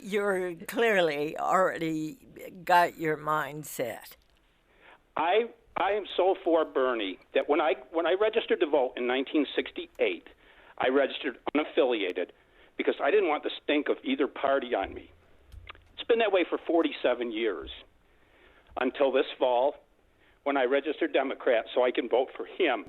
You're clearly already got your mind set. I am so for Bernie that when I registered to vote in 1968, I registered unaffiliated because I didn't want the stink of either party on me. It's been that way for 47 years until this fall when I registered Democrat so I can vote for him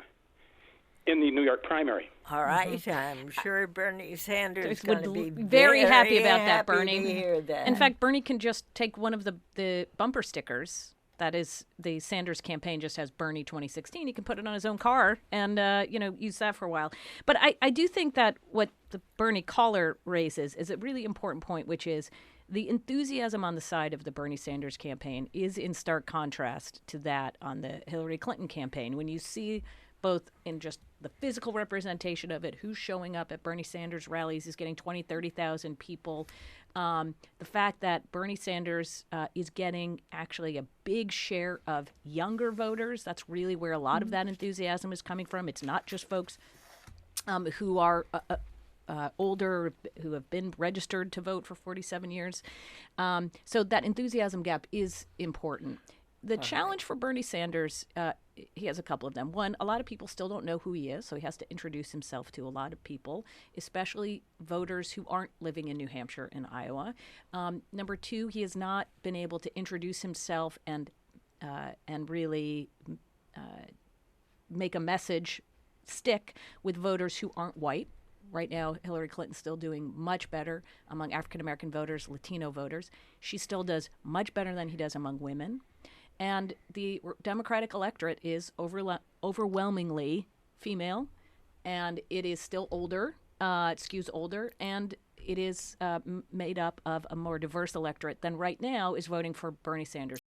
in the New York primary. All right, I'm sure Bernie Sanders is would going to be very happy about that, happy Bernie. to hear that. In fact, Bernie can just take one of the bumper stickers. That is, the Sanders campaign just has Bernie 2016. He can put it on his own car and use that for a while. But I do think that what the Bernie caller raises is a really important point, which is the enthusiasm on the side of the Bernie Sanders campaign is in stark contrast to that on the Hillary Clinton campaign. When you see both in just the physical representation of it, who's showing up at Bernie Sanders rallies is getting 20, 30,000 people. The fact that Bernie Sanders is getting actually a big share of younger voters, that's really where a lot of that enthusiasm is coming from. It's not just folks who are older, who have been registered to vote for 47 years. So that enthusiasm gap is important. The challenge for Bernie Sanders, he has a couple of them. One, a lot of people still don't know who he is, so he has to introduce himself to a lot of people, especially voters who aren't living in New Hampshire and Iowa. Number two, he has not been able to introduce himself and really make a message stick with voters who aren't white. Right now, Hillary Clinton's still doing much better among African-American voters, Latino voters. She still does much better than he does among women. And the Democratic electorate is overwhelmingly female, and it is still older. It skews older, and it is made up of a more diverse electorate than right now is voting for Bernie Sanders.